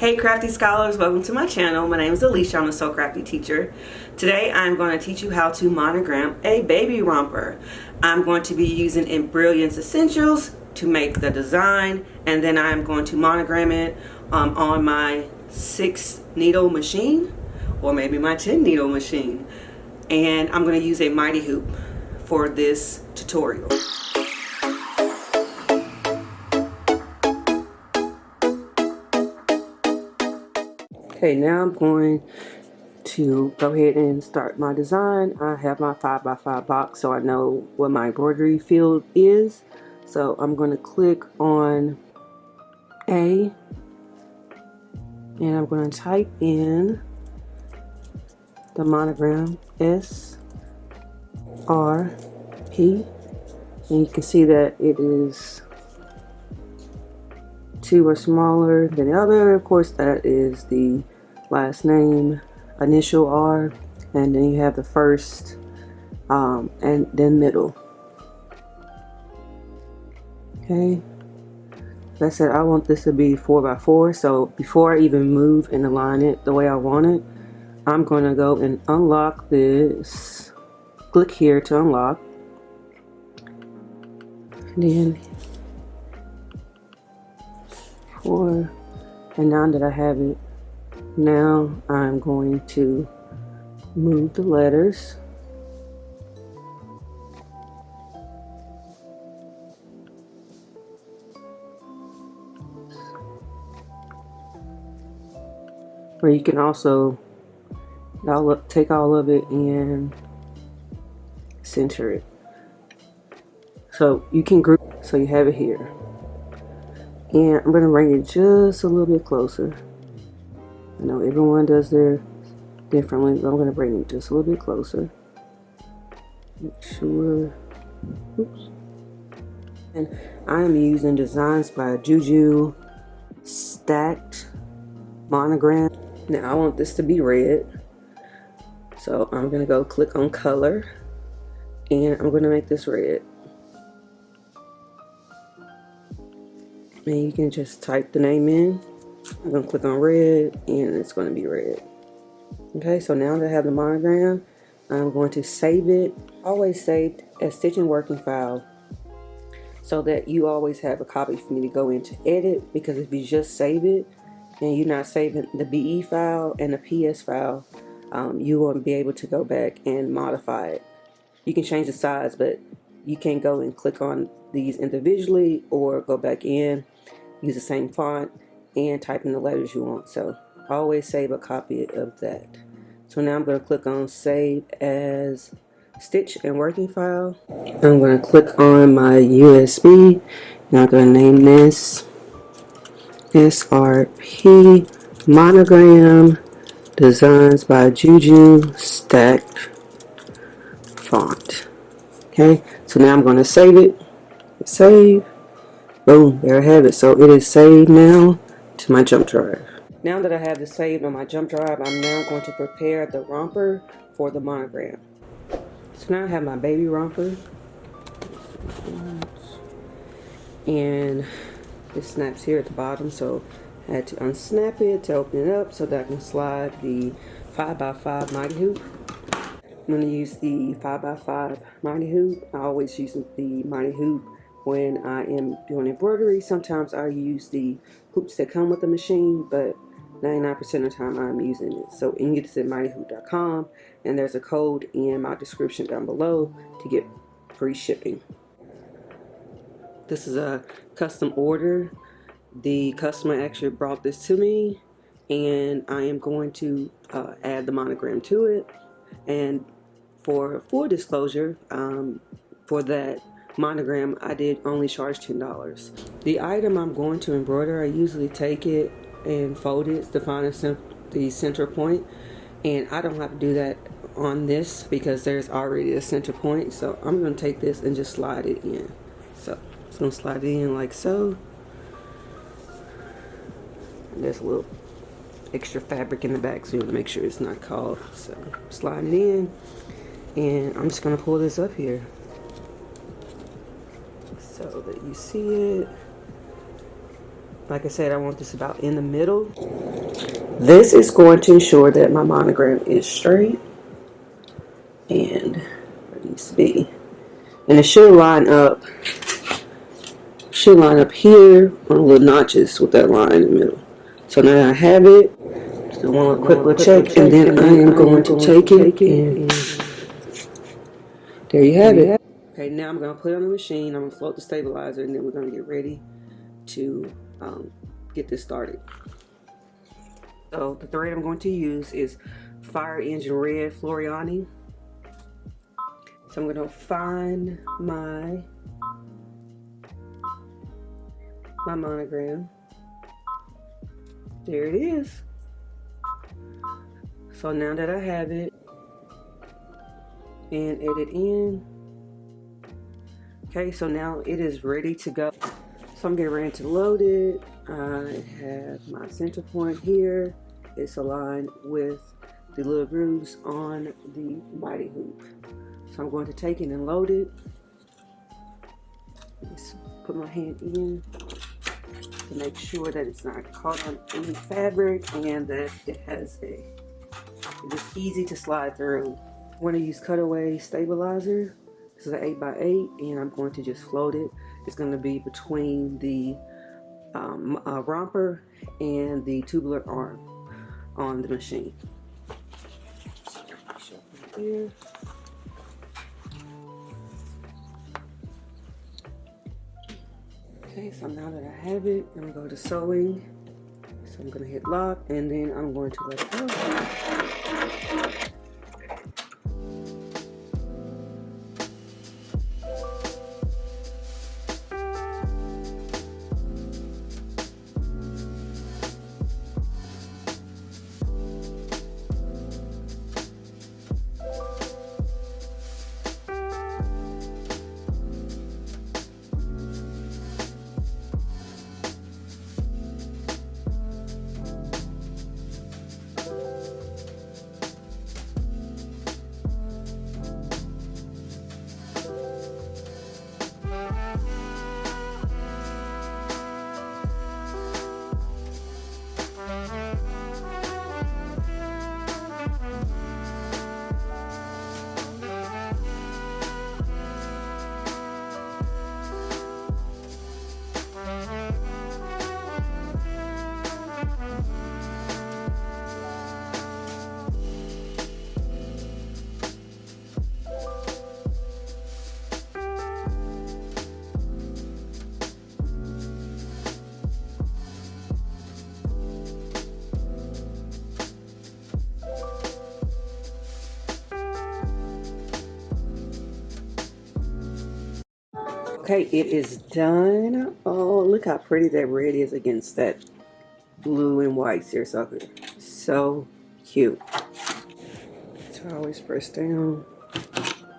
Hey crafty scholars, welcome to my channel. My name is Alisha. I'm a Sew Crafty Teacher. Today I'm going to teach you how to monogram a baby romper. I'm going to be using Embrillance Essentials to make the design, and then I'm going to monogram it on my 6 needle machine, or maybe my 10 needle machine. And I'm going to use a mighty hoop for this tutorial. Okay, now I'm going to go ahead and start my design. I have my 5x5 box so I know what my embroidery field is. So I'm going to click on A and I'm going to type in the monogram SRP, and you can see that it is 2 are smaller than the other. Of course, that is the last name, initial R, and then you have the first and then middle. Okay, like I said, I want this to be 4x4, so before I even move and align it the way I want it, I'm going to go and unlock this. Click here to unlock, and then and now that I have it, now I'm going to move the letters. Or you can also take all of it and center it. So you can group, so you have it here. And I'm going to bring it just a little bit closer. I know everyone does their differently, but I'm going to bring it just a little bit closer. Make sure. Oops. And I am using Designs by Juju Stacked Monogram. Now I want this to be red. So I'm going to go click on color. And I'm going to make this red. And you can just type the name in. I'm going to click on red and it's going to be red. Okay, so now that I have the monogram, I'm going to save it. Always saved as stitching working file so that you always have a copy for me to go in to edit, because if you just save it and you're not saving the BE file and the PS file, you won't be able to go back and modify it. You can change the size, but you can't go and click on these individually or go back in, use the same font, and type in the letters you want. So always save a copy of that. So now I'm going to click on Save as Stitch and Working File. I'm going to click on my USB, and I'm going to name this SRP Monogram Designs by Juju Stacked Font. Okay, so now I'm going to save it. Save. Boom, there I have it. So it is saved now to my jump drive. Now that I have this saved on my jump drive, I'm now going to prepare the romper for the monogram. So now I have my baby romper. And it snaps here at the bottom, so I had to unsnap it to open it up so that I can slide the 5x5 mighty hoop. I'm going to use the 5x5 mighty hoop. I always use the mighty hoop when I am doing embroidery. Sometimes I use the hoops that come with the machine, but 99% of the time I'm using it. So you can get this at mightyhoop.com, and there's a code in my description down below to get free shipping. This is a custom order. The customer actually brought this to me, and I am going to add the monogram to it. And for full disclosure, for that monogram, I did only charge $10. The item I'm going to embroider, I usually take it and fold it to find the center point, and I don't have to do that on this because there's already a center point. So I'm going to take this and just slide it in. So it's going to slide it in like so. And there's a little extra fabric in the back, so you want to make sure it's not caught. So slide it in, and I'm just going to pull this up here so that you see it. Like I said, I want this about in the middle. This is going to ensure that my monogram is straight and where it needs to be. And it should line up here on the little notches with that line in the middle. So now I have it. So one quick little check, and then I am going to take it, and there you have it. Okay, now I'm going to put it on the machine. I'm going to float the stabilizer, and then we're going to get ready to get this started. So the thread I'm going to use is Fire Engine Red Floriani. So I'm going to find my monogram. There it is. So now that I have it, and edit in. Okay, so now it is ready to go. So I'm getting ready to load it. I have my center point here. It's aligned with the little grooves on the mighty hoop. So I'm going to take it and load it. Just put my hand in to make sure that it's not caught on any fabric and that it's easy to slide through. I'm going to use cutaway stabilizer. This is an 8x8, and I'm going to just float it. It's going to be between the romper and the tubular arm on the machine. Here. Okay, so now that I have it, I'm going to go to sewing. So I'm going to hit lock, and then I'm going to let it go. Okay, it is done. Oh, look how pretty that red is against that blue and white seersucker. So cute. So I always press down.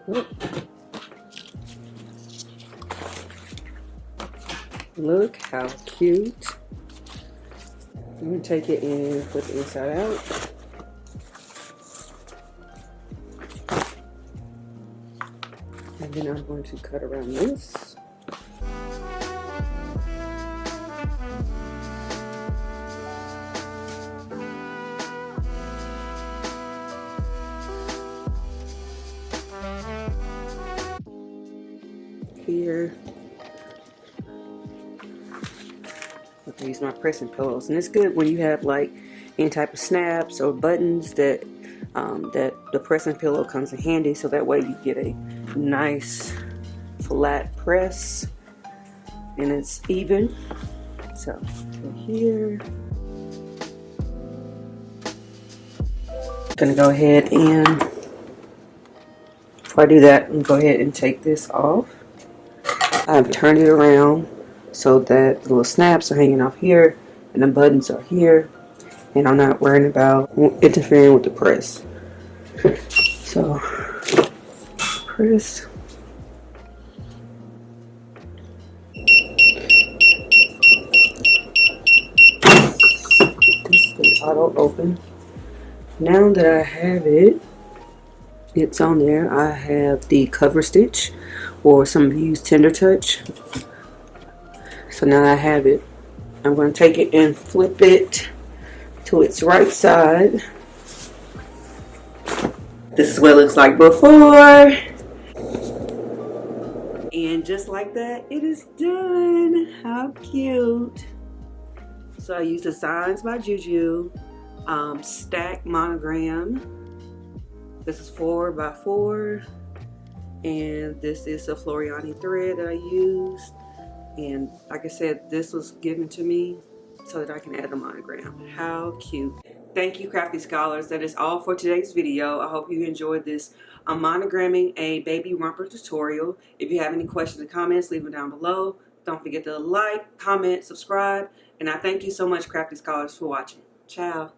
Look. Look how cute. I'm going to take it and flip it inside out. And then I'm going to cut around this. Here. Okay, use my pressing pillows, and it's good when you have like any type of snaps or buttons that that the pressing pillow comes in handy, so that way you get a nice flat press and it's even. So here, I'm gonna go ahead and before I do that, I'm gonna go ahead and take this off. I've turned it around so that the little snaps are hanging off here and the buttons are here, and I'm not worrying about interfering with the press. So press. This is auto open. Now that I have it, it's on there. I have the cover stitch, or some of you use tender touch. So now that I have it, I'm going to take it and flip it to to its right side. This is what it looks like before. And just like that, it is done. How cute. So I used Designs by Juju, stack monogram. This is 4x4. And this is the Floriani thread that I used. And like I said, this was given to me so that I can add a monogram. How cute. Thank you, Crafty Scholars. That is all for today's video. I hope you enjoyed this monogramming a baby romper tutorial. If you have any questions or comments, leave them down below. Don't forget to like, comment, subscribe. And I thank you so much, Crafty Scholars, for watching. Ciao.